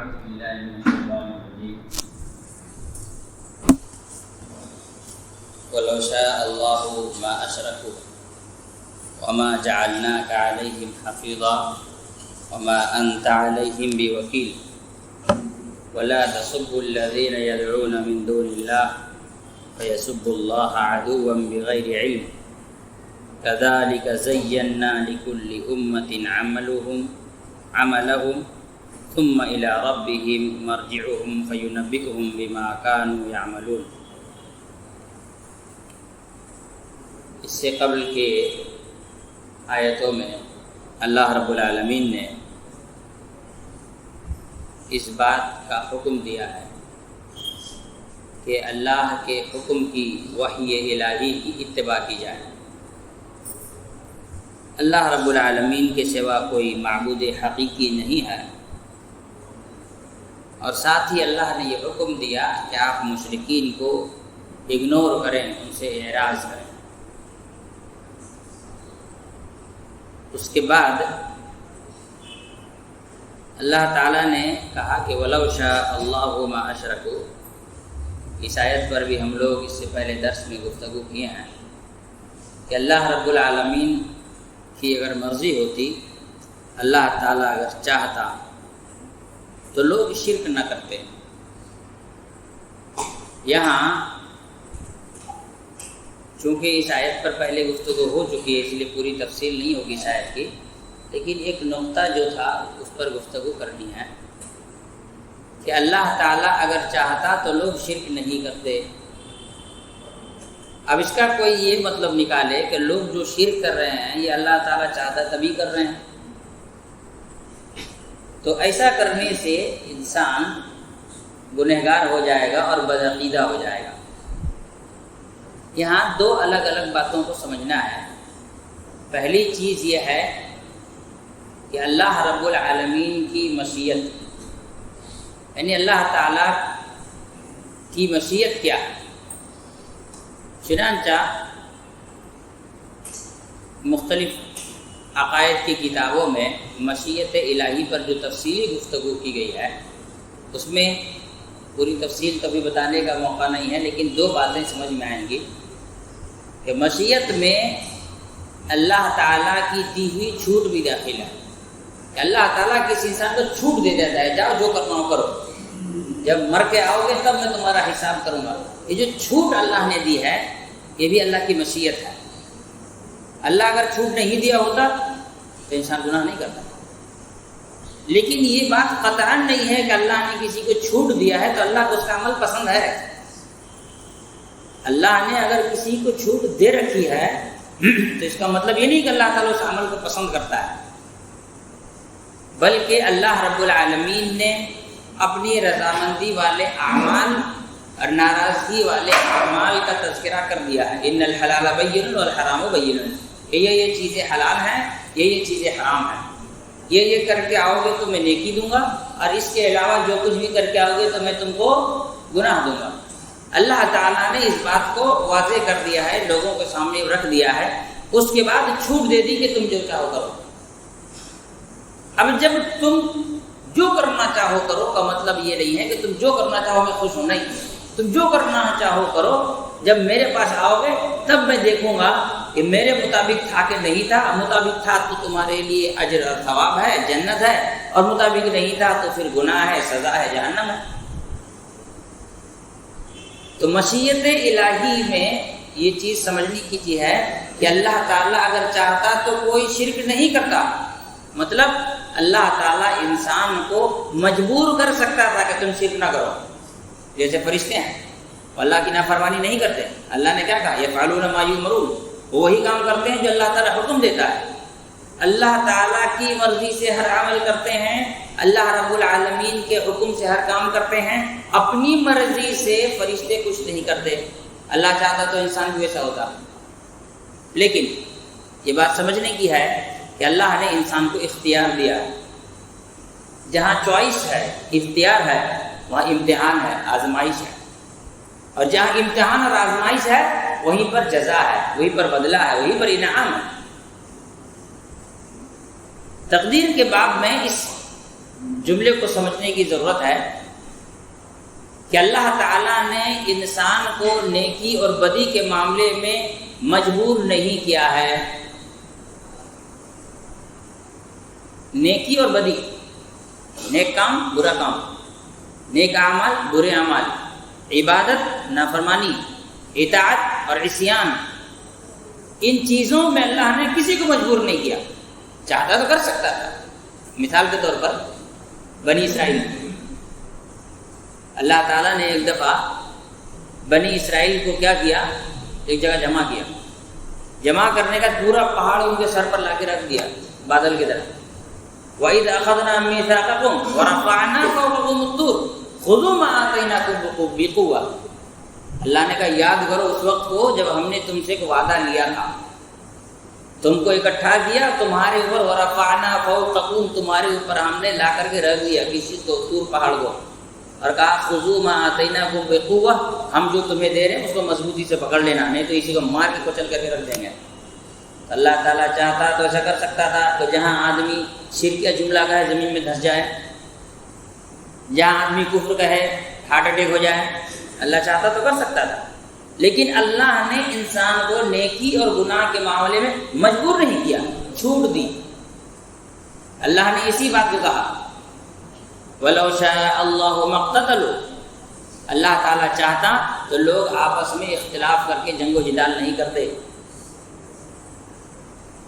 أعوذ بالله من الشيطان الرجيم. ولو شاء الله ما أشركوا وما جعلناك عليهم حفيظا وما أنت عليهم بوكيل ولا تسبوا الذين يدعون من دون الله فيسبوا الله عدوا بغير علم كذلك زينا لكل أمة عملهم ثم إلى ربهم مرجعهم فينبئهم بما كانوا يعملون. اس سے قبل کے آیتوں میں اللہ رب العالمین نے اس بات کا حکم دیا ہے کہ اللہ کے حکم کی وحی الہی کی اتباع کی جائے. اللہ رب العالمین کے سوا کوئی معبود حقیقی نہیں ہے، اور ساتھ ہی اللہ نے یہ حکم دیا کہ آپ مشرکین کو اگنور کریں، ان سے اعراض کریں. اس کے بعد اللہ تعالیٰ نے کہا کہ وَلَوْ شَاءَ اللَّهُ مَا أَشْرَكُوا. اس آیت پر بھی ہم لوگ اس سے پہلے درس میں گفتگو کیے ہیں کہ اللہ رب العالمین کی اگر مرضی ہوتی، اللہ تعالیٰ اگر چاہتا تو لوگ شرک نہ کرتے. یہاں چونکہ اس آیت پر پہلے گفتگو ہو چکی ہے، اس لیے پوری تفصیل نہیں ہوگی اس آیت کی، لیکن ایک نقطہ جو تھا اس پر گفتگو کرنی ہے کہ اللہ تعالیٰ اگر چاہتا تو لوگ شرک نہیں کرتے. اب اس کا کوئی یہ مطلب نکالے کہ لوگ جو شرک کر رہے ہیں یہ اللہ تعالیٰ چاہتا تبھی کر رہے ہیں، تو ایسا کرنے سے انسان گنہگار ہو جائے گا اور بدعقیدہ ہو جائے گا. یہاں دو الگ الگ باتوں کو سمجھنا ہے. پہلی چیز یہ ہے کہ اللہ رب العالمین کی مشیت، یعنی اللہ تعالیٰ کی مشیت کیا ہے. چنانچہ مختلف عقائد کی کتابوں میں مشیت الہی پر جو تفصیلی گفتگو کی گئی ہے اس میں پوری تفصیل کبھی بتانے کا موقع نہیں ہے، لیکن دو باتیں سمجھ میں آئیں گی کہ مشیت میں اللہ تعالیٰ کی دی ہوئی چھوٹ بھی داخل ہے. کہ اللہ تعالیٰ کسی انسان کو چھوٹ دے دیتا ہے، جاؤ جو کرنا ہو کرو، جب مر کے آؤ گے تب میں تمہارا حساب کروں گا. یہ جو چھوٹ اللہ نے دی ہے یہ بھی اللہ کی مشیت ہے. اللہ اگر چھوٹ نہیں دیا ہوتا تو انسان گناہ نہیں کرتا. لیکن یہ بات قطعاً نہیں ہے کہ اللہ نے کسی کو چھوٹ دیا ہے تو اللہ کو اس کا عمل پسند ہے. اللہ نے اگر کسی کو چھوٹ دے رکھی ہے تو اس کا مطلب یہ نہیں کہ اللہ تعالیٰ اس عمل کو پسند کرتا ہے، بلکہ اللہ رب العالمین نے اپنی رضامندی والے اعمال اور ناراضگی والے اعمال کا تذکرہ کر دیا ہے. ان الحلال بین والحرام بین، یہ چیزیں حلال ہیں، یہ چیزیں حرام ہیں. یہ کر کے آؤ گے تو میں نیکی دوں گا، اور اس کے علاوہ جو کچھ بھی کر کے آؤ گے تو میں تم کو گناہ دوں گا. اللہ تعالیٰ نے اس بات کو واضح کر دیا ہے، لوگوں کے سامنے رکھ دیا ہے. اس کے بعد چھوٹ دے دی کہ تم جو چاہو کرو. اب جب تم جو کرنا چاہو کرو کا مطلب یہ نہیں ہے کہ تم جو کرنا چاہو میں خوش ہوں، نہیں. تم جو کرنا چاہو کرو، جب میرے پاس آؤ گے تب میں دیکھوں گا کہ میرے مطابق تھا کہ نہیں تھا. مطابق تھا تو تمہارے لیے اجر اور ثواب ہے، جنت ہے، اور مطابق نہیں تھا تو پھر گناہ ہے، سزا ہے، جہنم ہے. تو مشیت الہی میں یہ چیز سمجھنے کی چیز ہے کہ اللہ تعالیٰ اگر چاہتا تو کوئی شرک نہیں کرتا. مطلب اللہ تعالیٰ انسان کو مجبور کر سکتا تھا کہ تم شرک نہ کرو. جیسے فرشتے ہیں وہ اللہ کی نافرمانی نہیں کرتے. اللہ نے کیا کہا؟ یفعلون ما یؤمرون، وہ وہی کام کرتے ہیں جو اللہ تعالیٰ حکم دیتا ہے. اللہ تعالیٰ کی مرضی سے ہر عمل کرتے ہیں، اللہ رب العالمین کے حکم سے ہر کام کرتے ہیں. اپنی مرضی سے فرشتے کچھ نہیں کرتے. اللہ چاہتا تو انسان بھی ویسا ہوتا. لیکن یہ بات سمجھنے کی ہے کہ اللہ نے انسان کو اختیار دیا. جہاں چوائس ہے، اختیار ہے، وہاں امتحان ہے، آزمائش ہے. اور جہاں امتحان اور آزمائش ہے وہیں پر جزا ہے، وہیں پر بدلہ ہے، وہیں پر انعام ہے. تقدیر کے باب میں اس جملے کو سمجھنے کی ضرورت ہے کہ اللہ تعالیٰ نے انسان کو نیکی اور بدی کے معاملے میں مجبور نہیں کیا ہے. نیکی اور بدی، نیک کام برا کام، نیک اعمال برے اعمال، عبادت نافرمانی، اطاعت اور عصیان، ان چیزوں میں اللہ نے کسی کو مجبور نہیں کیا. چاہتا تو کر سکتا تھا. مثال کے طور پر بنی اسرائیل، اللہ تعالیٰ نے ایک دفعہ بنی اسرائیل کو کیا کیا، ایک جگہ جمع کیا. جمع کرنے کا پورا پہاڑ ان کے سر پر لا کے رکھ دیا بادل کی طرح. وَإِذْ أَخَذْنَا مِيثَاقَكُمْ وَرَفَعْنَا فَوْقَكُمُ الطُّورَ خُذُوا مَا آتَيْنَاكُمْ بِقُوَّةٍ. اللہ نے کہا یاد کرو اس وقت کو جب ہم نے تم سے ایک وعدہ لیا تھا، تم کو اکٹھا کیا، تمہارے اوپر وَرَفَعْنَا فَوْقَكُمْ تمہارے اوپر ہم نے لا کر کے رکھ دیا کسی طور پہاڑ کو، اور کہا خُذُوا مَا آتَيْنَاكُمْ بِقُوَّةٍ ہم جو تمہیں دے رہے ہیں اس کو مضبوطی سے پکڑ لینا، نہیں تو اسی کو مار کے کچل کر کے رکھ دیں گے. اللہ تعالیٰ چاہتا تو ایسا کر سکتا تھا کہ جہاں آدمی شرک کا جملہ کہے زمین میں دھس جائے، جہاں آدمی کفر کہے ہارٹ اٹیک ہو جائے. اللہ چاہتا تو کر سکتا تھا، لیکن اللہ نے انسان کو نیکی اور گناہ کے معاملے میں مجبور نہیں کیا، چھوٹ دی. اللہ نے اسی بات کو کہا وَلَوْ شَاءَ اللَّهُ مَا اقْتَتَلُوا. اللہ تعالیٰ چاہتا تو لوگ آپس میں اختلاف کر کے جنگ و جدال نہیں کرتے.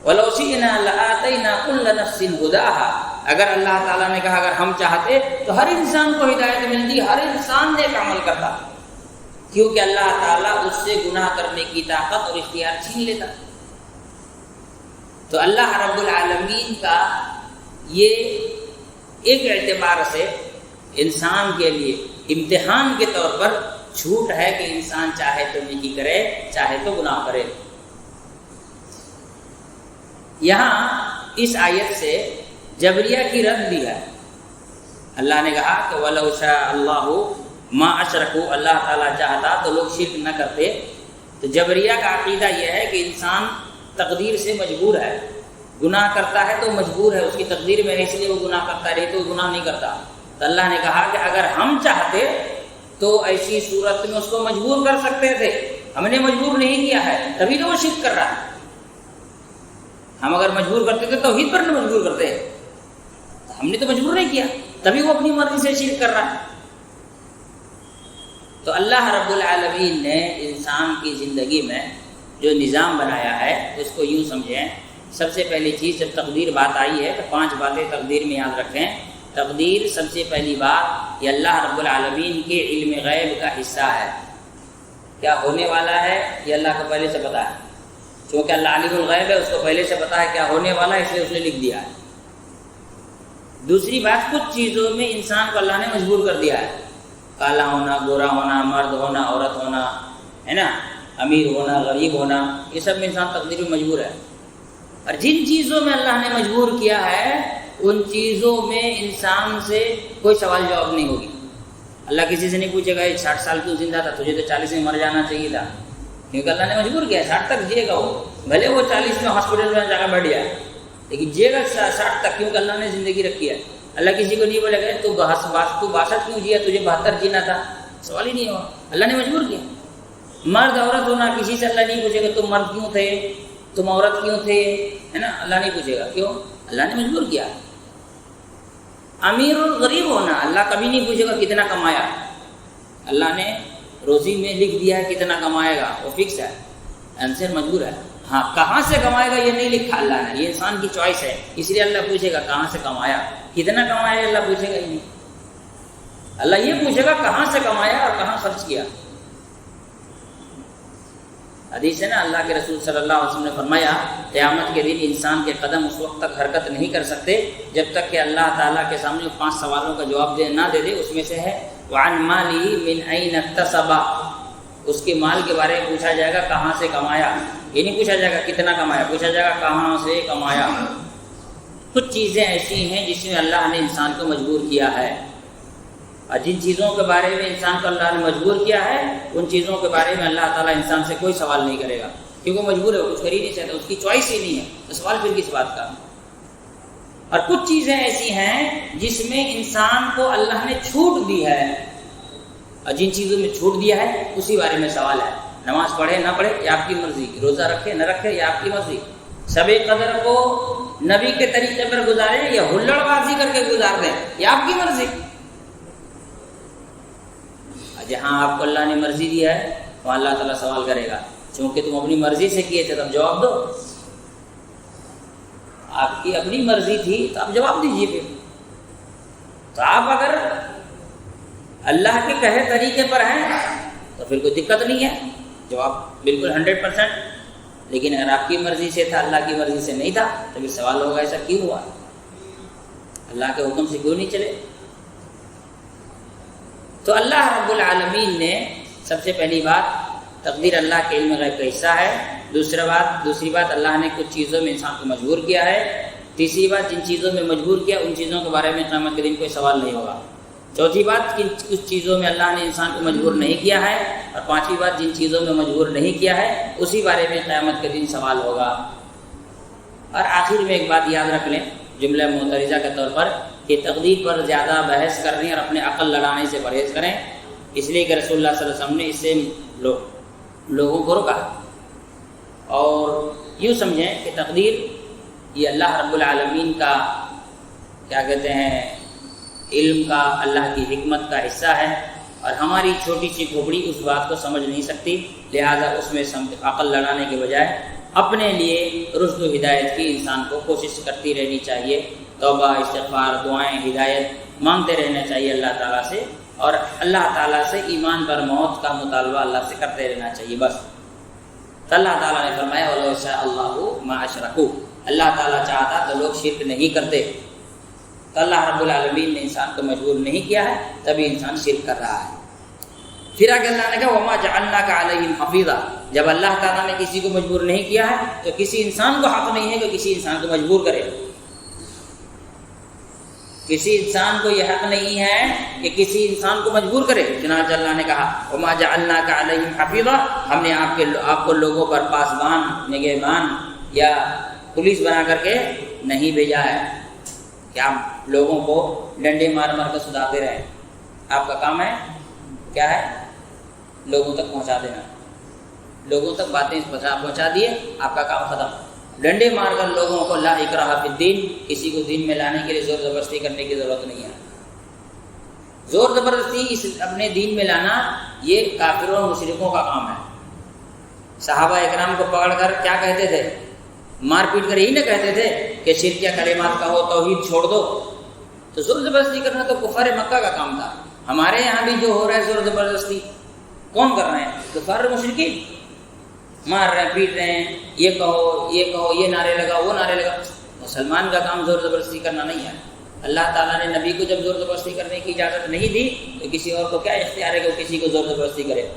وَلَوْ شِئْنَا لَآتَيْنَا كُلَّ نَفْسٍ هُدَاهَا. اگر اللہ تعالیٰ نے کہا اگر ہم چاہتے تو ہر انسان کو ہدایت ملتی، ہر انسان نیک عمل کرتا، کیونکہ اللہ تعالیٰ اس سے گناہ کرنے کی طاقت اور اختیار چھین لیتا. تو اللہ رب العالمین کا یہ ایک اعتبار سے انسان کے لیے امتحان کے طور پر چھوٹ ہے کہ انسان چاہے تو نیکی کرے، چاہے تو گناہ کرے. یہاں اس آیت سے جبریہ کی رد دی ہے. اللہ نے کہا کہ وَلَوْ شَاءَ اللَّهُ مَا أَشْرَكُوا. اللہ تعالیٰ چاہتا تو لوگ شرک نہ کرتے. تو جبریہ کا عقیدہ یہ ہے کہ انسان تقدیر سے مجبور ہے، گناہ کرتا ہے تو مجبور ہے، اس کی تقدیر میں ہے اس لیے وہ گناہ کرتا ہے، نہیں تو وہ گناہ نہیں کرتا. تو اللہ نے کہا کہ اگر ہم چاہتے تو ایسی صورت میں اس کو مجبور کر سکتے تھے، ہم نے مجبور نہیں کیا ہے، تبھی تو وہ شرک کر رہا ہے. ہم اگر مجبور کرتے تھے توحید پر نہ مجبور کرتے، ہم نے تو مجبور نہیں کیا، تبھی وہ اپنی مرضی سے شرک کر رہا ہے. تو اللہ رب العالمین نے انسان کی زندگی میں جو نظام بنایا ہے اس کو یوں سمجھیں. سب سے پہلی چیز جب تقدیر بات آئی ہے تو 5 باتیں تقدیر میں یاد رکھیں. تقدیر سب سے پہلی بات یہ اللہ رب العالمین کے علم غیب کا حصہ ہے. کیا ہونے والا ہے یہ اللہ کو پہلے سے پتا ہے، چونکہ اللہ عالم الغیب ہے، اس کو پہلے سے پتا ہے کیا ہونے والا ہے، اس لیے اس نے لکھ دیا ہے. دوسری بات کچھ چیزوں میں انسان کو اللہ نے مجبور کر دیا ہے، کالا ہونا، گورا ہونا، مرد ہونا، عورت ہونا، ہے نا، امیر ہونا، غریب ہونا، یہ سب میں انسان تقدیر میں مجبور ہے. اور جن چیزوں میں اللہ نے مجبور کیا ہے ان چیزوں میں انسان سے کوئی سوال جواب نہیں ہوگی. اللہ کسی سے نہیں پوچھے گا 60 سال کیوں زندہ تھا، تجھے تو 40 میں مر جانا چاہیے تھا، کیونکہ اللہ نے مجبور کیا ہے 60 تک جیے گا. وہ بھلے وہ 40 میں ہاسپٹل میں جا کر بیٹھ جائے لیکن جیے گا 60 تک، کیونکہ اللہ نے زندگی رکھی ہے. اللہ کسی کو نہیں بولے گا تو 62 کیوں جیا، تجھے 72 جینا تھا، سوال ہی نہیں ہوا. اللہ نے مجبور کیا. مرد عورت ہونا، کسی سے اللہ نہیں پوچھے گا تم مرد کیوں تھے، تم عورت کیوں تھے، ہے نا، اللہ نہیں پوچھے گا. کیوں؟ اللہ نے مجبور کیا. امیر اور غریب ہونا، اللہ کبھی نہیں پوچھے گا کتنا کمایا. اللہ نے روزی میں لکھ دیا ہے کتنا کمائے گا، وہ فکس ہے، آنسر مجبور ہے. ہاں کہاں سے کمائے گا یہ نہیں لکھا اللہ نے، یہ انسان کی چوائس ہے، اس لیے اللہ پوچھے گا کہاں سے کمایا، کتنا کمایا اللہ پوچھے گا ہی نہیں. اللہ یہ پوچھے گا کہاں سے کمایا اور کہاں خرچ کیا. حدیث ہے نا، اللہ کے رسول صلی اللہ علیہ وسلم نے فرمایا قیامت کے دن انسان کے قدم اس وقت تک حرکت نہیں کر سکتے جب تک کہ اللہ تعالیٰ کے سامنے 5 سوالوں کا جواب نہ دے دے. اس میں سے ہے وعن مالی من این اکتسب، اس کے مال کے بارے میں پوچھا جائے گا کہاں سے کمایا. یہ نہیں پوچھا جائے گا کتنا کمایا، پوچھا جائے گا کہاں سے کمایا. کچھ چیزیں ایسی ہیں جس میں اللہ نے انسان کو مجبور کیا ہے، اور جن چیزوں کے بارے میں انسان کو اللہ نے مجبور کیا ہے ان چیزوں کے بارے میں اللہ تعالیٰ انسان سے کوئی سوال نہیں کرے گا، کیونکہ وہ مجبور ہے، وہ کچھ کر ہی نہیں سکتا، اس کی چوائس ہی نہیں ہے، تو سوال پھر کس بات کا. اور کچھ چیزیں ایسی ہیں جس میں انسان کو اللہ نے چھوٹ دی ہے، اور جن چیزوں میں چھوٹ دیا ہے اسی بارے میں سوال ہے۔ نماز پڑھے نہ پڑھے یہ آپ کی مرضی، روزہ رکھے نہ رکھے یہ آپ کی مرضی، شب قدر کو نبی کے طریقے پر گزارے یا ہلڑ بازی کر کے گزار دیں یہ آپ کی مرضی۔ جہاں آپ کو اللہ نے مرضی دیا ہے وہاں اللہ تعالیٰ سوال کرے گا، چونکہ تم اپنی مرضی سے کیے تھے تب جواب دو، آپ کی اپنی مرضی تھی تو آپ جواب دیجیے پھر۔ تو آپ اگر اللہ کے کہے طریقے پر ہیں تو پھر کوئی دقت نہیں ہے، جواب بالکل 100%۔ لیکن اگر آپ کی مرضی سے تھا اللہ کی مرضی سے نہیں تھا تو پھر سوال ہوگا ایسا کیوں ہوا، اللہ کے حکم سے کیوں نہیں چلے۔ تو اللہ رب العالمین نے سب سے پہلی بات تقدیر اللہ کے علم غیب کا حصہ ہے، دوسری بات اللہ نے کچھ چیزوں میں انسان کو مجبور کیا ہے، تیسری بات جن چیزوں میں مجبور کیا ان چیزوں کے بارے میں قیامت کے دن کوئی سوال نہیں ہوگا، چوتھی بات کچھ چیزوں میں اللہ نے انسان کو مجبور نہیں کیا ہے، اور پانچویں بات جن چیزوں میں مجبور نہیں کیا ہے اسی بارے میں قیامت کے دن سوال ہوگا۔ اور آخر میں ایک بات یاد رکھ لیں جملہ معترضہ کے طور پر کہ تقدیر پر زیادہ بحث کرنے اور اپنے عقل لڑانے سے پرہیز کریں، اس لیے کہ رسول اللہ صلی اللہ علیہ وسلم نے اس سے لوگوں کو روکا۔ اور یوں سمجھیں کہ تقدیر یہ اللہ رب العالمین کا کیا کہتے ہیں علم کا، اللہ کی حکمت کا حصہ ہے، اور ہماری چھوٹی سی کھوپڑی اس بات کو سمجھ نہیں سکتی، لہٰذا اس میں عقل لڑانے کے بجائے اپنے لیے رشد و ہدایت کی انسان کو کوشش کرتی رہنی چاہیے، توبہ استغفار دعائیں ہدایت مانگتے رہنا چاہیے اللہ تعالیٰ سے، اور اللہ تعالیٰ سے ایمان پر موت کا مطالبہ اللہ سے کرتے رہنا چاہیے بس۔ تو اللہ تعالیٰ نے فرمایا وَلَوْ شَاءَ اللَّهُ مَا أَشْرَكُوا، اللہ تعالیٰ چاہتا تو لوگ شرک نہیں کرتے۔ تو اللہ رب العالمین نے انسان کو مجبور نہیں کیا ہے تبھی انسان شرک کر رہا ہے۔ پھر آگے اللہ نے کہا وَمَا جَعَلْنَاكَ عَلَيْهِمْ حَفِيظًا، جب اللہ تعالیٰ نے کسی کو مجبور نہیں کیا ہے تو کسی انسان کو حق نہیں ہے کہ کسی انسان کو مجبور کرے، کسی انسان کو یہ حق نہیں ہے کہ کسی انسان کو مجبور کرے۔ چنانچہ اللہ نے کہا وَمَا جَعَلْنَاكَ عَلَيْهِمْ حَفِيظًا، ہم نے آپ کو لوگوں پر پاسبان نگہبان یا پولیس بنا کر کے نہیں بھیجا ہے کہ آپ لوگوں کو ڈنڈے مار مار کر سدھارتے رہیں۔ آپ کا کام ہے کیا ہے؟ لوگوں تک پہنچا دینا، لوگوں تک باتیں پہنچا دیے، آپ کا کام ختم۔ ڈنڈے مار کر لوگوں کو لا اکراہ فی الدین، کسی کو دین میں لانے کے لیے زور زبردستی کرنے کی ضرورت نہیں ہے۔ زور زبردستی اپنے دین میں لانا یہ کافروں اور مشرکوں کا کام ہے۔ صحابہ اکرام کو پکڑ کر کیا کہتے تھے؟ مار پیٹ کر یہی نہ کہتے تھے کہ شرکیہ کلمات کہو توحید چھوڑ دو۔ تو زور زبردستی کرنا تو کفار مکہ کا کام تھا۔ ہمارے یہاں بھی جو ہو رہا ہے زور زبردستی کون کر رہے ہیں؟ کفار مشرکین مار رہے ہیں، پیٹ رہے ہیں، یہ کہو یہ کہو، یہ نعرے لگا وہ نعرے لگا۔ مسلمان کا کام زور زبردستی کرنا نہیں ہے۔ اللہ تعالیٰ نے نبی کو جب زور زبردستی کرنے کی اجازت نہیں دی تو کسی اور کو کیا اختیار ہے کہ وہ کسی کو زور زبردستی کرے؟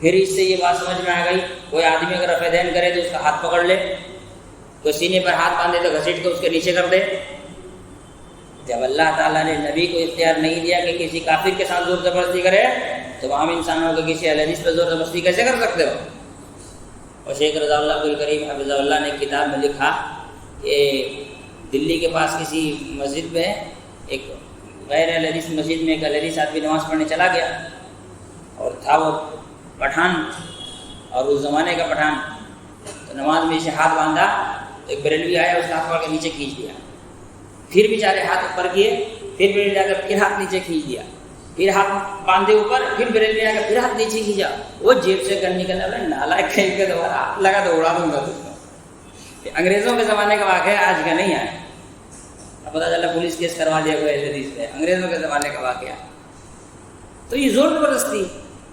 پھر اس سے یہ بات سمجھ میں آ گئی، کوئی آدمی اگر رفع دین کرے تو اس کا ہاتھ پکڑ لے، کوئی سینے پر ہاتھ باندھے تو گھسیٹ کے اس کے نیچے کر دے۔ جب اللہ تعالیٰ نے نبی کو اختیار نہیں دیا کہ کسی کافر کے ساتھ زور زبردستی کرے تو عام انسانوں کو کسی اہل حدیث پہ زور زبردستی کیسے کر سکتے ہو؟ اور شیخ رضا اللہ عبدالکریم حفظہ اللہ نے کتاب میں لکھا کہ دلی کے پاس کسی مسجد میں ایک غیر اہل حدیث مسجد میں ایک اہل حدیث آدمی نماز پڑھنے چلا گیا، اور تھا وہ پٹھان اور اس زمانے کا پٹھان۔ تو نماز میں اسے ہاتھ باندھا تو ایک بریلوی آیا، اس کا ہاتھ پکڑ کے نیچے کھینچ دیا، پھر بیچارے ہاتھ اوپر کیے، پھر بریلوی آ کر پھر ہاتھ نیچے کھینچ دیا، پھر ہاتھ باندھے اوپر، پھر بریلوی آ کر پھر ہاتھ نیچے کھینچا۔ وہ جیب سے گن نکلا، نالائق کہیں کے دوبارہ لگا تو اڑا دوں گا تم کو۔ انگریزوں کے زمانے کا واقعہ ہے، آج کا نہیں ہے۔ اب پتہ چلا پولیس کیس کروا دیا کوئی اہل حدیث پہ، انگریزوں کے زمانے کا واقعہ۔ تو یہ زور زبردستی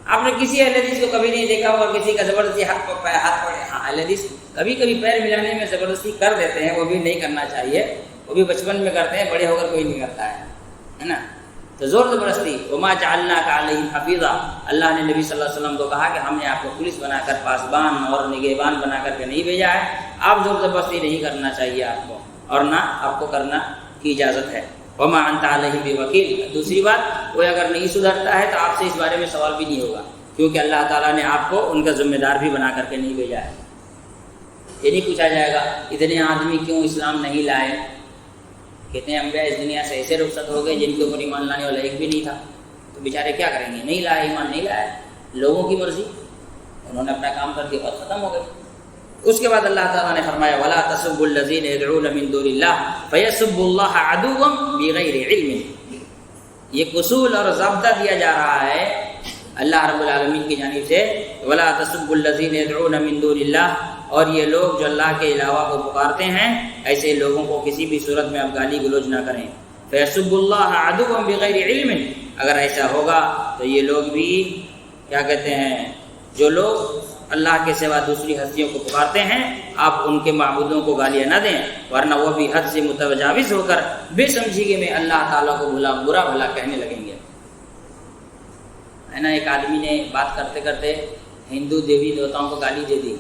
آپ نے کسی اہل حدیث کو کبھی نہیں دیکھا اور کسی کا زبردستی ہاتھ پڑے۔ ہاں اہل حدیث کبھی کبھی پیر ملانے میں زبردستی کر دیتے ہیں، وہ بھی نہیں کرنا چاہیے، وہ بھی بچپن میں کرتے ہیں، بڑے ہو کر کوئی نہیں کرتا ہے نا۔ تو زور زبردستی وما جعلناک علیہم حفیظا، اللہ نے نبی صلی اللہ علیہ وسلم کو کہا کہ ہم نے آپ کو پولیس بنا کر پاسبان اور نگہبان بنا کر کے نہیں بھیجا ہے، آپ زور زبردستی نہیں کرنا چاہیے آپ کو، اور نہ آپ کو کرنا کی اجازت ہے۔ وما انت علیہم بوکیل، دوسری بات وہ اگر نہیں سدھرتا ہے تو آپ سے اس بارے میں سوال بھی نہیں ہوگا، کیونکہ اللہ تعالیٰ نے آپ کو ان کا ذمہ دار بھی بنا کر کے نہیں بھیجا ہے۔ یہ نہیں پوچھا جائے گا اتنے آدمی کیوں اسلام نہیں لائے، کہتے ہیں انبیاء اس دنیا سے ایسے رخصت ہو گئے جن کے اوپر ایمان لانے والا ایک بھی نہیں تھا، تو بیچارے کیا کریں گے؟ نہیں لایا ایمان، نہیں لایا، لوگوں کی مرضی، انہوں نے اپنا کام کر دیا، بات ختم ہو گئی۔ اس کے بعد اللہ تعالیٰ نے فرمایا وَلَا تَسُبُّوا الَّذِينَ يَدْعُونَ مِن دُونِ اللَّهِ فَيَسُبُّوا اللَّهَ عَدُوًّا بِغَيْرِ عِلْمٍ۔ یہ اصول اور ضابطہ دیا جا رہا ہے اللہ رب العالمین کی جانب سے، وَلَا تَسُبُّوا الَّذِينَ يَدْعُونَ مِن دُونِ اللَّهِ، اور یہ لوگ جو اللہ کے علاوہ کو پکارتے ہیں، ایسے لوگوں کو کسی بھی صورت میں آپ گالی گلوچ نہ کریں۔ فَيَسُبُّوا اللَّهَ عَدُوًّا بِغَيْرِ عِلْمٍ، اگر ایسا ہوگا تو یہ لوگ بھی کیا کہتے ہیں، جو لوگ اللہ کے سوا دوسری ہستیوں کو پکارتے ہیں، آپ ان کے معبودوں کو گالیاں نہ دیں، ورنہ وہ بھی حد سے متجاوز ہو کر بے سمجھی میں اللہ تعالیٰ کو برا بھلا کہنے لگیں گے۔ ہے نا، ایک آدمی نے بات کرتے کرتے ہندو دیوی دیوتاؤں کو گالی دے دی،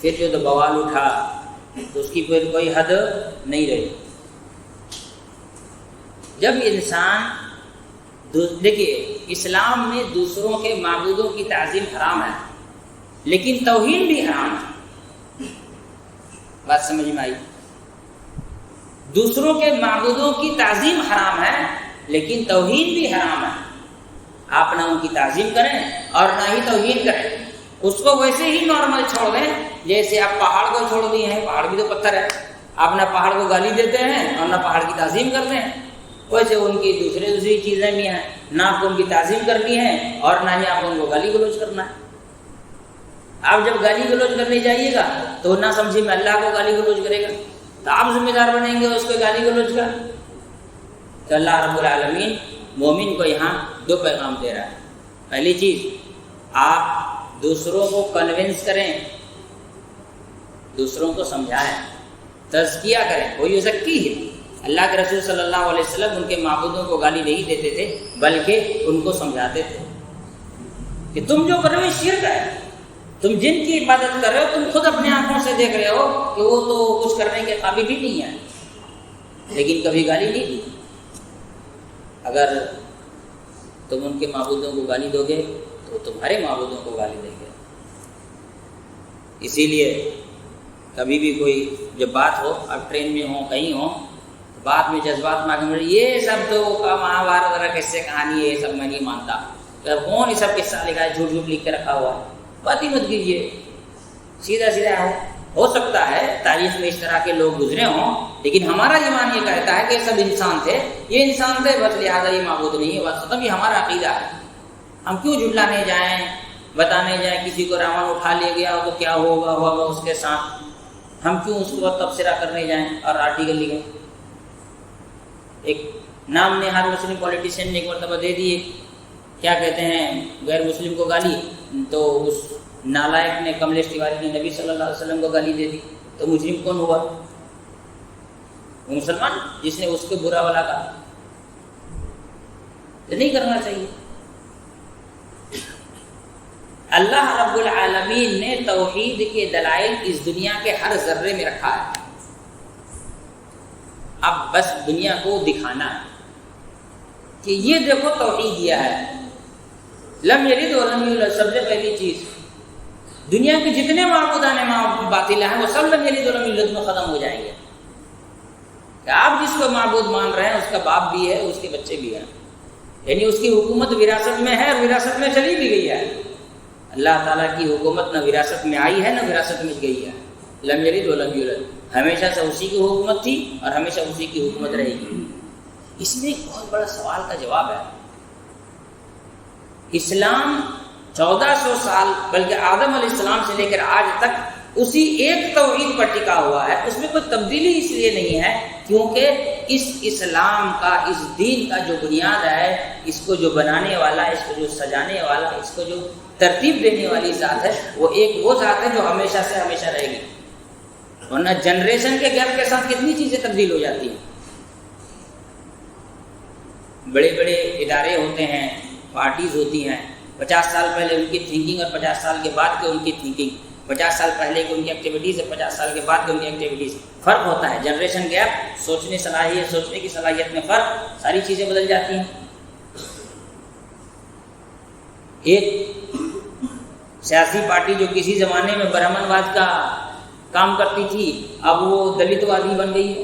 پھر جو تو بوال اٹھا تو اس کی پھر کوئی حد نہیں رہی۔ جب انسان دیکھیے، اسلام میں دوسروں کے معبودوں کی تعظیم حرام ہے، لیکن توہین بھی حرام ہے۔ بات سمجھ میں آئی؟ دوسروں کے معبودوں کی تعظیم حرام ہے، لیکن توہین بھی حرام ہے۔ آپ نہ ان کی تعظیم کریں اور نہ ہی توہین کریں، اس کو ویسے ہی نارمل چھوڑ دیں جیسے آپ پہاڑ کو چھوڑ دیے ہیں۔ پہاڑ بھی تو پتھر ہے، آپ نہ پہاڑ کو گالی دیتے ہیں اور نہ پہاڑ کی تعظیم کرتے ہیں، ویسے ان کی دوسری چیزیں بھی ہیں، نہ آپ کو ان کی تعظیم کرنی ہے اور نہ ہی آپ ان کو گالی گلوچ کرنا ہے۔ آپ جب گالی گلوچ کرنے جائیے گا تو نہ سمجھے میں اللہ کو گالی گلوچ کرے گا، تو آپ ذمہ دار بنیں گے اس کو گالی گلوچ کا۔ تو اللہ رب العالمین مومن کو یہاں دو پیغام دے رہا ہے۔ پہلی چیز، آپ دوسروں کو کنونس کریں، دوسروں کو سمجھائیں، تزکیہ کریں۔ کوئی یزکی ہے، اللہ کے رسول صلی اللہ علیہ وسلم ان کے معبودوں کو گالی نہیں دیتے تھے، بلکہ ان کو سمجھاتے تھے کہ تم جو کر رہے ہو شرک ہے، تم جن کی عبادت کر رہے ہو، تم خود اپنے آنکھوں سے دیکھ رہے ہو کہ وہ تو کچھ کرنے کے قابل ہی نہیں ہے، لیکن کبھی گالی نہیں دی۔ اگر تم ان کے معبودوں کو گالی دو گے تو تمہارے معبودوں کو گالی دیں گے۔ اسی لیے کبھی بھی کوئی جب بات ہو، اب ٹرین میں ہو، کہیں ہو، بعد میں جذبات میں آگے یہ سب تو مہابھارت وغیرہ قصے کہانی ہے، یہ سب میں نہیں مانتا، کون یہ سب قصہ لکھا ہے، جھوٹ جھوٹ لکھ کے رکھا ہوا ہے، بات ہی مت کیجیے، سیدھا سیدھا ہو سکتا ہے تاریخ میں اس طرح کے لوگ گزرے ہوں، لیکن ہمارا ایمان یہ کہتا ہے کہ یہ سب انسان تھے، یہ انسان تھے بس، لہٰذا یہ معبود نہیں ہے، بس ختم۔ یہ ہمارا عقیدہ ہے۔ ہم کیوں جھٹلانے جائیں، بتانے جائیں کسی کو راون اٹھا لے گیا ہو تو کیا ہوگا اس کے ساتھ، ہم کیوں اس کو تبصرہ کرنے جائیں اور آرٹیکل لکھیں۔ ایک نام نہاد مسلم پولیٹیشین نے ایک مرتبہ دے دی، کیا کہتے ہیں، غیر مسلم کو گالی، تو اس نالائق نے، کملیش تیواری نے نبی صلی اللہ علیہ وسلم کو گالی دے دی، تو مجرم کون ہوا؟ وہ مسلمان جس نے اس کو برا بلا کہا۔ تو نہیں کرنا چاہیے۔ اللہ رب العالمین نے توحید کے دلائل اس دنیا کے ہر ذرے میں رکھا ہے، اب بس دنیا کو دکھانا ہے کہ یہ دیکھو توحید دیا ہے، لم یلد ولم یولد۔ سب سے پہلی چیز، دنیا کے جتنے معبودان باطل ہیں وہ سب لم یلد ولم یولد میں ختم ہو جائیں گے۔ کہ آپ جس کو معبود مان رہے ہیں اس کا باپ بھی ہے، اس کے بچے بھی ہیں، یعنی اس کی حکومت وراثت میں ہے اور وراثت میں چلی بھی گئی ہے۔ اللہ تعالیٰ کی حکومت نہ وراثت میں آئی ہے نہ وراثت میں گئی ہے، لم یلد ولم یولد، ہمیشہ سے اسی کی حکومت تھی اور ہمیشہ اسی کی حکومت رہے گی۔ اس میں ایک بہت بڑا سوال کا جواب ہے۔ اسلام 1400 سال بلکہ آدم علیہ السلام سے لے کر آج تک اسی ایک توحید پر ٹکا ہوا ہے، اس میں کوئی تبدیلی اس لیے نہیں ہے کیونکہ اس اسلام کا، اس دین کا جو بنیاد ہے، اس کو جو بنانے والا، اس کو جو سجانے والا، اس کو جو ترتیب دینے والی ذات ہے، وہ ذات ہے جو ہمیشہ سے ہمیشہ رہے گی۔ ورنہ جنریشن کے گیپ کے ساتھ کتنی چیزیں تبدیل ہو جاتی ہیں۔ بڑے بڑے ادارے ہوتے ہیں، پارٹیز ہوتی ہیں، 50 سال پہلے ان کی تھنکنگ اور 50 سال کے بعد کے ان کی تھنکنگ، 50 سال پہلے کی ان کی ایکٹیویٹیز اور 50 سال کے بعد کی ان کی ایکٹیویٹیز، فرق ہوتا ہے۔ جنریشن گیپ، سوچنے کی صلاحیت میں فرق، ساری چیزیں بدل جاتی ہیں۔ ایک سیاسی پارٹی جو کسی زمانے میں برہمن واد کا کام کرتی تھی، اب وہ دلت وادی بن گئی ہے۔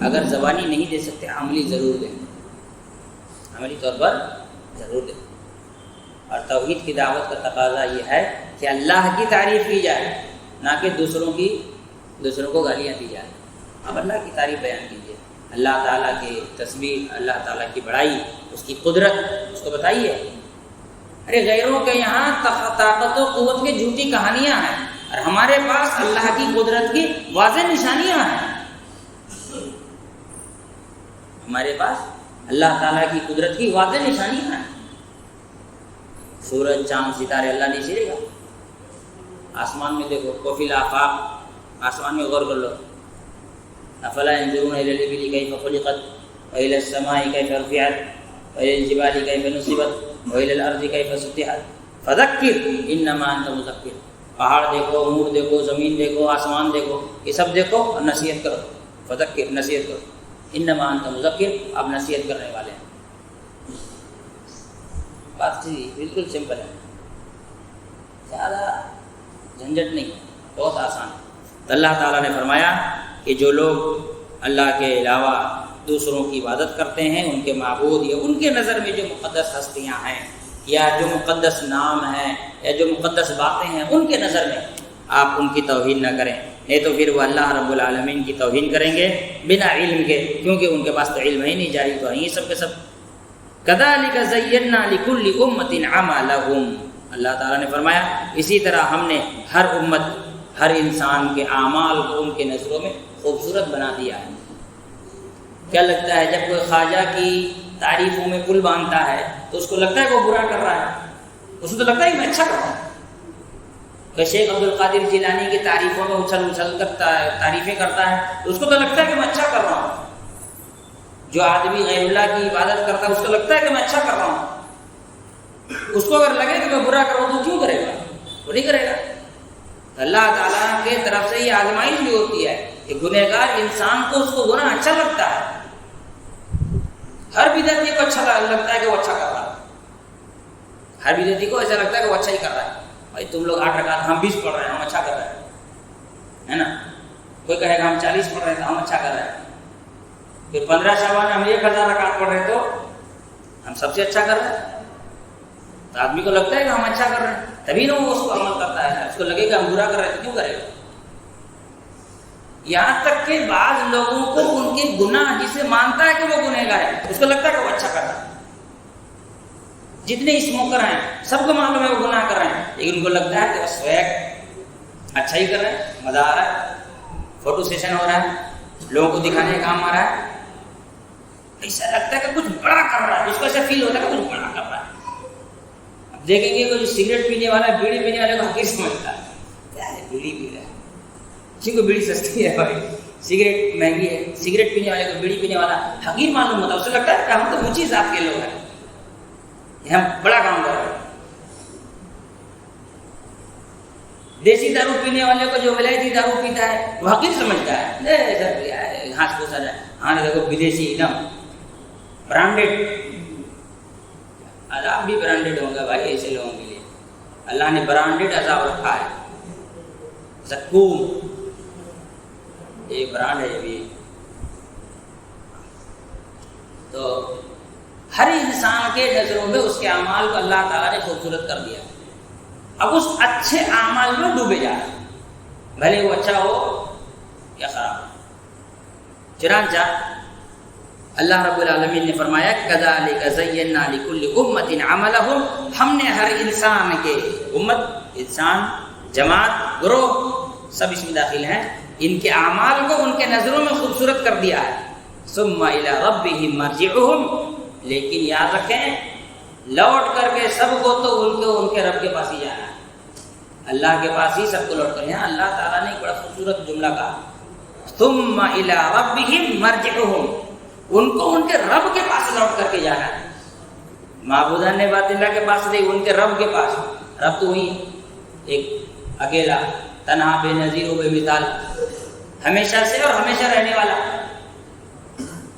اگر زبانی نہیں دے سکتے عملی ضرور دیں، عملی طور پر ضرور دیں۔ اور توحید کی دعوت کا تقاضا یہ ہے کہ اللہ کی تعریف کی جائے، نہ کہ دوسروں کو گالیاں دی جائیں۔ اب اللہ کی تعریف بیان کیجیے، اللہ تعالیٰ کی تسبیح، اللہ تعالیٰ کی بڑائی، اس کی قدرت اس کو بتائیے۔ ارے غیروں کے یہاں طاقت و قوت کی جھوٹی کہانیاں ہیں، اور ہمارے پاس اللہ کی قدرت کی واضح نشانیاں ہیں۔ ہمارے پاس اللہ تعالیٰ کی قدرت کی واضح نشانیاں ہیں۔ سورج، چاند، ستارے اللہ نہیں چلے گا۔ آسمان میں دیکھو، وفی الآفاق، آسمان میں غور کر لو۔ افلا ينظرون الى الابل كيف خلقت والى السماء كيف رفعت والى الجبال كيف نصبت والى الارض كيف سطحت فذكر انما انت مذكر۔ پہاڑ دیکھو، اونٹ دیکھو، زمین دیکھو، آسمان دیکھو، یہ سب دیکھو اور نصیحت کرو۔ فذکر، نصیحت کرو۔ انما انت مذکر، آپ نصیحت کرنے والے ہیں۔ بات جی بالکل سمپل ہے، زیادہ جھنجٹ نہیں، بہت آسان ہے۔ تو اللہ تعالیٰ نے فرمایا کہ جو لوگ اللہ کے علاوہ دوسروں کی عبادت کرتے ہیں، ان کے معبود یا ان کے نظر میں جو مقدس ہستیاں ہیں یا جو مقدس نام ہیں یا جو مقدس باتیں ہیں، ان کے نظر میں آپ ان کی توہین نہ کریں، نہیں تو پھر وہ اللہ رب العالمین کی توہین کریں گے بنا علم کے، کیونکہ ان کے پاس تو علم ہی نہیں، جاہل تو ہیں سب کے سب۔ کذالک زینا لکل امۃ عملہم، اللہ تعالیٰ نے فرمایا اسی طرح ہم نے ہر امت، ہر انسان کے اعمال کو ان کے نظروں میں خوبصورت بنا دیا ہے۔ کیا لگتا ہے جب کوئی خواجہ کی تعریفوں میں پل باندھتا ہے تو اس کو لگتا ہے کہ وہ برا کر رہا ہے؟ اس کو تو لگتا ہے کہ میں اچھا کر رہا ہوں۔ کہ شیخ عبد القادر جیلانی کی تعریفوں میں اچھل کرتا ہے، تعریفیں کرتا ہے تو اس کو تو لگتا ہے کہ میں اچھا کر رہا ہوں۔ جو آدمی غیر اللہ کی عبادت کرتا ہے اس کو لگتا ہے کہ میں اچھا کر رہا ہوں۔ اس کو اگر لگے کہ میں برا کر رہا ہوں تو کیوں کرے گا؟ وہ نہیں کرے گا۔ اللہ تعالیٰ کے طرف سے یہ آزمائش بھی ہوتی ہے کہ گنہگار انسان کو اس کو گناہ اچھا لگتا ہے۔ ہر بدعتی کو اچھا لگتا ہے کہ وہ اچھا کر رہا ہے، ہر بدعتی کو ایسا لگتا ہے کہ وہ اچھا ہی کر رہا ہے۔ بھائی تم لوگ 8 رکعت، ہم 20 پڑھ رہے ہیں، ہم اچھا کر رہے ہیں، ہے نا؟ کوئی کہے گا ہم 40 پڑھ رہے ہیں تو ہم اچھا کر رہے ہیں۔ پھر 15 شعبان ہم 1000 رکعت پڑھ رہے ہیں تو ہم سب سے اچھا کر رہے ہیں۔ تو آدمی کو لگتا ہے کہ ہم اچھا کر رہے ہیں، تبھی نہ وہ اس کو عمل کرتا ہے۔ اس کو لگے کہ ہم برا کر رہے ہیں تو کیوں کرے گا؟ یہاں تک کہ بعض لوگوں کو ان کے گناہ جسے مانتا ہے کہ وہ گنہگار ہے، اس کو لگتا ہے کہ وہ اچھا کر رہا ہے۔ جتنے اسموکر ہیں سب کو معلوم ہے وہ گناہ کر رہے ہیں، لیکن ان کو لگتا ہے کہ وہ سویگ اچھا ہی کر رہے ہیں، مزہ آ رہا ہے، فوٹو سیشن ہو رہا ہے، لوگوں کو دکھانے کا کام آ رہا ہے۔ ایسا لگتا ہے کہ کچھ بڑا کر رہا ہے، اس کو ایسا فیل ہوتا ہے کہ کچھ بڑا کر رہا ہے۔ اب دیکھیں گے کہ جو سگریٹ پینے والا ہے، بیڑی پینے والے کو حقیر سمجھتا ہے، کیا ہے بیڑی پی رہا ہے، کیونکہ بیڑی سستی ہے، بھائی سگریٹ مہنگی ہے۔ سگریٹ پینے والے کو بیڑی پینے والا حقیر معلوم ہوتا ہے، اسے لگتا ہے کہ ہم تو اونچی ذات کے لوگ ہیں، ہم بڑا کام کر رہے ہیں۔ دیسی دارو پینے والے کو جو ولایتی دارو پیتا ہے وہ حقیر سمجھتا ہے، گھاس پھوسا جائے، ہاں دیکھو بدیسی ایک دم برانڈیڈ۔ عذاب بھی برانڈیڈ ہوگا بھائی ایسے لوگوں کے لیے، اللہ نے برانڈیڈ عذاب رکھا ہے۔ زکوم ایک برانڈ ہے بھی۔ تو ہر انسان کے نظروں میں اس کے اعمال کو اللہ تعالیٰ نے خوبصورت کر دیا، اب اس اچھے اعمال میں ڈوبے جا رہے، بھلے وہ اچھا ہو یا خراب ہو۔ چنانچہ اللہ رب العالمین نے فرمایا کذالک زینا لکل امۃ عملہم، ہم نے ہر انسان کے، امت انسان، جماعت، گروہ سب اس میں داخل ہیں، ان کے اعمال کو ان کے نظروں میں خوبصورت کر دیا ہے۔ ثم الی ربہم مرجعہم، لیکن یاد رکھیں لوٹ کر کے سب کو تو ان کے رب کے پاس ہی جانا ہے، اللہ کے پاس ہی سب کو لوٹ کر۔ یہاں اللہ تعالیٰ نے ایک بڑا خوبصورت جملہ کہا، ثم الی ربہم مرجعہم، ان کو ان کے رب کے پاس لوٹ کر کے جانا ہے۔ معبودان نے بات اللہ کے پاس نہیں، ان کے رب کے پاس۔ رب تو وہی ایک اکیلا، تنہا، بے نظیر و بے مثال، ہمیشہ سے اور ہمیشہ رہنے والا۔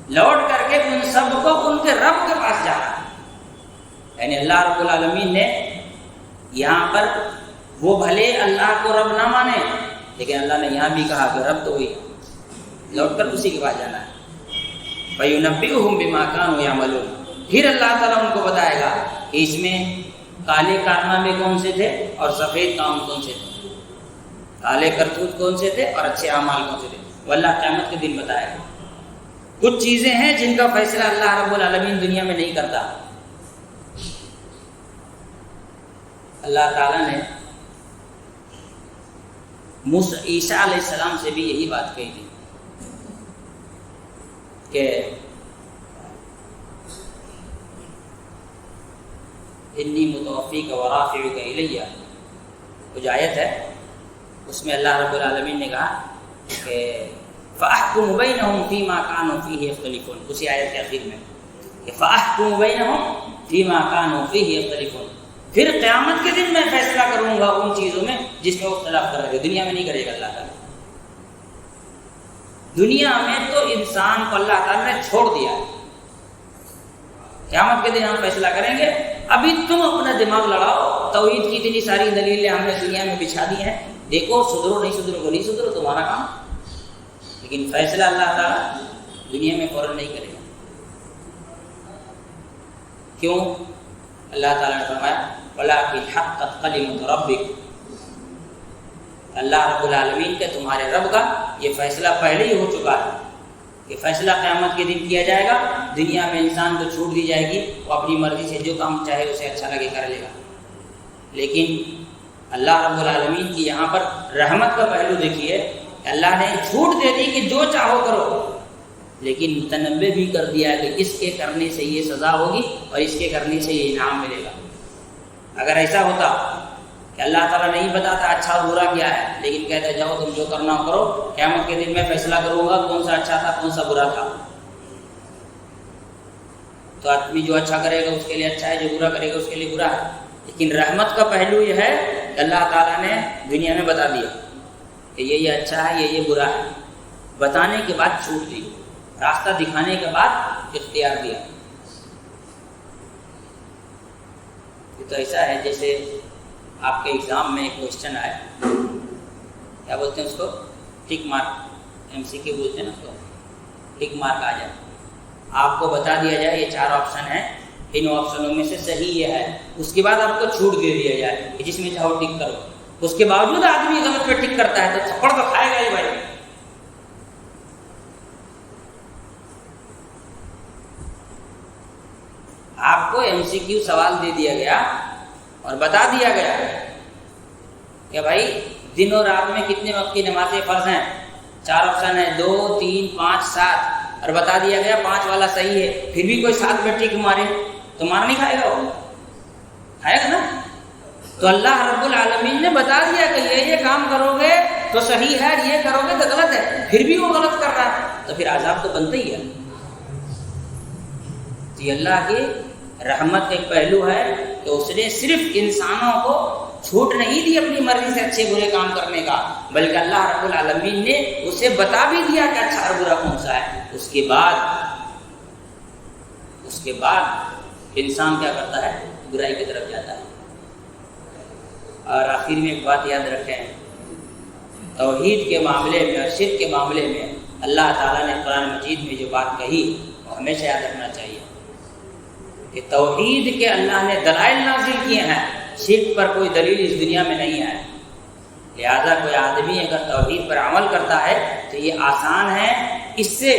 لوٹ کر کے ان سب کو ان کے رب کے پاس جانا، یعنی اللہ رب العالمین نے یہاں پر، وہ بھلے اللہ کو رب نہ مانے لیکن اللہ نے یہاں بھی کہا کہ رب تو وہی، لوٹ کر اسی کے پاس جانا ہے۔ فَيُنَبِّئُهُم بِمَا كَانُوا يَعْمَلُونَ، پھر اللہ تعالیٰ ان کو بتائے گا کہ اس میں کالے کارنامے کون سے تھے اور سفید کام کون سے تھے، کالے کرتوت کون سے تھے اور اچھے اعمال کون سے تھے، وہ اللہ قیامت کے دن بتائے گا۔ کچھ چیزیں ہیں جن کا فیصلہ اللہ رب العالمین دنیا میں نہیں کرتا۔ اللہ تعالیٰ نے عیسیٰ علیہ السلام سے بھی یہی بات کہی تھی کہ انی متوفیک ورافعک الیہ، وہ جو آیت ہے اس میں اللہ رب العالمین نے کہا کہ فَأَحْكُمُ بَيْنَهُمْ فِي مَا كَانُوا فِيهِ يَخْتَلِفُونَ، اسی آیت کے آخر میں کہ فَأَحْكُمُ بَيْنَهُمْ فِي مَا كَانُوا فِيهِ يَخْتَلِفُونَ، پھر قیامت کے دن میں فیصلہ کروں گا ان چیزوں میں جس میں وہ اختلاف کر رہے تھے۔ دنیا میں نہیں کرے گا اللہ تعالیٰ، دنیا میں تو انسان کو اللہ تعالیٰ نے چھوڑ دیا ہے، قیامت کے دن ہم فیصلہ کریں گے۔ ابھی تم اپنا دماغ لڑاؤ، توحید کی اتنی ساری دلیلیں ہم نے دنیا میں بچھا دی ہیں، دیکھو سدھرو نہیں سدھرو، کو نہیں سدھرو تمہارا کام، لیکن فیصلہ اللہ تعالیٰ دنیا میں فوراً نہیں کرے گا۔ کیوں؟ اللہ تعالیٰ نے فرمایا وَلَٰكِنْ حَقَّتْ كَلِمَتُ رَبِّكَ، اللہ رب العالمین کے تمہارے رب کا یہ فیصلہ پہلے ہی ہو چکا ہے کہ فیصلہ قیامت کے دن کیا جائے گا۔ دنیا میں انسان کو چھوٹ دی جائے گی، وہ اپنی مرضی سے جو کام چاہے اسے اچھا لگے کر لے گا، لیکن اللہ رب العالمین کی یہاں پر رحمت کا پہلو دیکھیے، اللہ نے چھوٹ دے دی کہ جو چاہو کرو، لیکن متنبع بھی کر دیا کہ اس کے کرنے سے یہ سزا ہوگی اور اس کے کرنے سے یہ انعام ملے گا۔ اگر ایسا ہوتا کہ اللہ تعالیٰ نہیں بتاتا اچھا اور برا کیا ہے، لیکن کہتا جاؤ تم جو کرنا ہو کرو، قیامت کے دن میں فیصلہ کروں گا کون سا اچھا تھا کون سا برا تھا، تو آدمی جو اچھا کرے گا اس کے لیے اچھا ہے، جو برا کرے گا اس کے لیے برا ہے۔ لیکن رحمت کا پہلو یہ ہے کہ اللہ تعالیٰ نے دنیا میں بتا دیا کہ یہ اچھا ہے یہ برا ہے، بتانے کے بعد چھوٹ دی، راستہ دکھانے کے بعد اختیار دیا۔ تو ایسا ہے جیسے آپ کے ایگزام میں ایک کوشچن آئے، کیا بولتے ہیں اس کو، ٹک مارک، MCQ بولتے ہیں نا اس کو، ٹک مارک آ جائے، آپ کو بتا دیا جائے یہ 4 آپشن ہیں، ان آپشنوں میں سے صحیح یہ ہے، اس کے بعد آپ کو چھوٹ دے دیا جائے کہ جس میں چاہو ٹک کرو، اس کے باوجود آدمی غلط پہ ٹک کرتا ہے تو تھپڑ تو کھائے گا ہی بھائی۔ آپ کو MCQ سوال دے دیا گیا اور بتا دیا گیا کہ بھائی دن اور رات میں کتنے وقت کی نمازیں فرض ہیں، 4 آپشن ہیں، 2 3 5 7، اور بتا دیا گیا 5 والا صحیح ہے، پھر بھی کوئی 7 پہ ٹک مارے تو مار نہیں کھائے گا، وہ کھائے گا نا۔ تو اللہ رب العالمین نے بتا دیا کہ یہ کام کرو گے تو صحیح ہے، یہ کرو گے تو غلط ہے، پھر بھی وہ غلط کر رہا ہے تو پھر عذاب تو بنتا ہی ہے۔ تو یہ اللہ کی رحمت کا ایک پہلو ہے کہ اس نے صرف انسانوں کو چھوٹ نہیں دی اپنی مرضی سے اچھے برے کام کرنے کا، بلکہ اللہ رب العالمین نے اسے بتا بھی دیا کہ اچھا اور برا کون سا ہے۔ اس کے بعد انسان کیا کرتا ہے، برائی کی طرف جاتا ہے۔ اور آخر میں ایک بات یاد رکھیں، توحید کے معاملے میں اور شرک کے معاملے میں اللہ تعالیٰ نے قرآن مجید میں جو بات کہی وہ ہمیشہ یاد رکھنا چاہیے کہ توحید کے اللہ نے دلائل نازل کیے ہیں، شرک پر کوئی دلیل اس دنیا میں نہیں ہے۔ لہذا کوئی آدمی اگر توحید پر عمل کرتا ہے تو یہ آسان ہے اس سے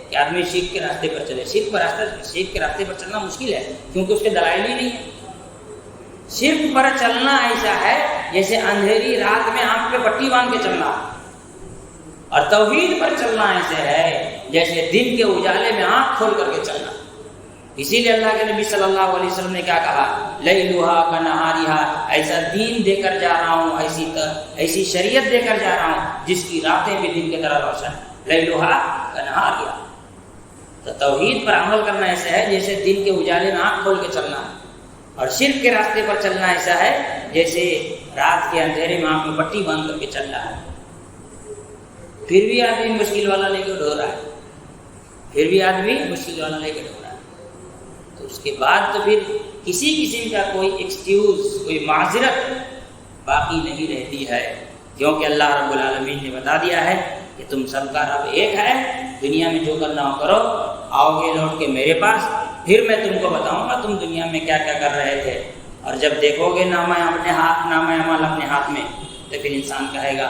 کہ آدمی شرک کے راستے پر چلے۔ شرک کے راستے پر چلنا مشکل ہے کیونکہ اس کے دلائل ہی نہیں ہے۔ شرک پر چلنا ایسا ہے جیسے اندھیری رات میں آنکھ پہ پٹی باندھ کے چلنا، اور توحید پر چلنا ایسے ہے جیسے دن کے اجالے میں آنکھ کھول کر کے چلنا۔ اسی لیے اللہ کے نبی صلی اللہ علیہ وسلم نے کیا کہا، لیلھا کنہاریھا، ایسا دین دے کر جا رہا ہوں، ایسی شریعت دے کر جا رہا ہوں جس کی راتیں بھی دن کی طرح روشن، لیلھا کنہاریھا۔ تو توحید پر عمل کرنا ایسا ہے جیسے دن کے اجالے میں آنکھ کھول کے چلنا ہے، اور شرک کے راستے پر چلنا ایسا ہے جیسے رات کے اندھیرے میں آنکھ میں پٹی باندھ کر کے چل رہا ہے۔ پھر بھی آدمی مشکل والا لے کے ڈھو رہا ہے، تو اس کے بعد تو پھر کسی قسم کا کوئی ایکسکیوز، کوئی معذرت باقی نہیں رہتی ہے، کیونکہ اللہ رب العالمین نے بتا دیا ہے کہ تم سب کا رب ایک ہے، دنیا میں جو کرنا ہو کرو، آؤ گے لوٹ کے میرے پاس، پھر میں تم کو بتاؤں گا تم دنیا میں کیا کیا کر رہے تھے۔ اور جب دیکھو گے نامہ اعمال اپنے ہاتھ میں، تو پھر انسان کہے گا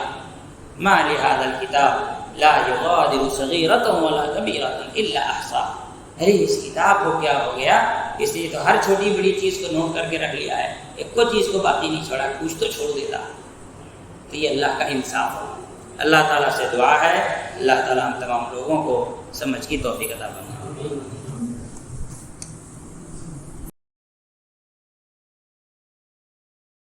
ما لهذا الكتاب لا يغادر صغيرة ولا كبيرة الا احصاها، ارے اس کتاب کو کیا ہو گیا، اس نے تو ہر چھوٹی بڑی چیز کو نوٹ کر کے رکھ لیا ہے، ایک کو چیز کو باقی نہیں چھوڑا، کچھ تو چھوڑ دیتا۔ تو یہ اللہ کا انصاف ہو۔ اللہ تعالیٰ سے دعا ہے اللہ تعالیٰ ہم تمام لوگوں کو سمجھ کی توفیق عطا فرمائے۔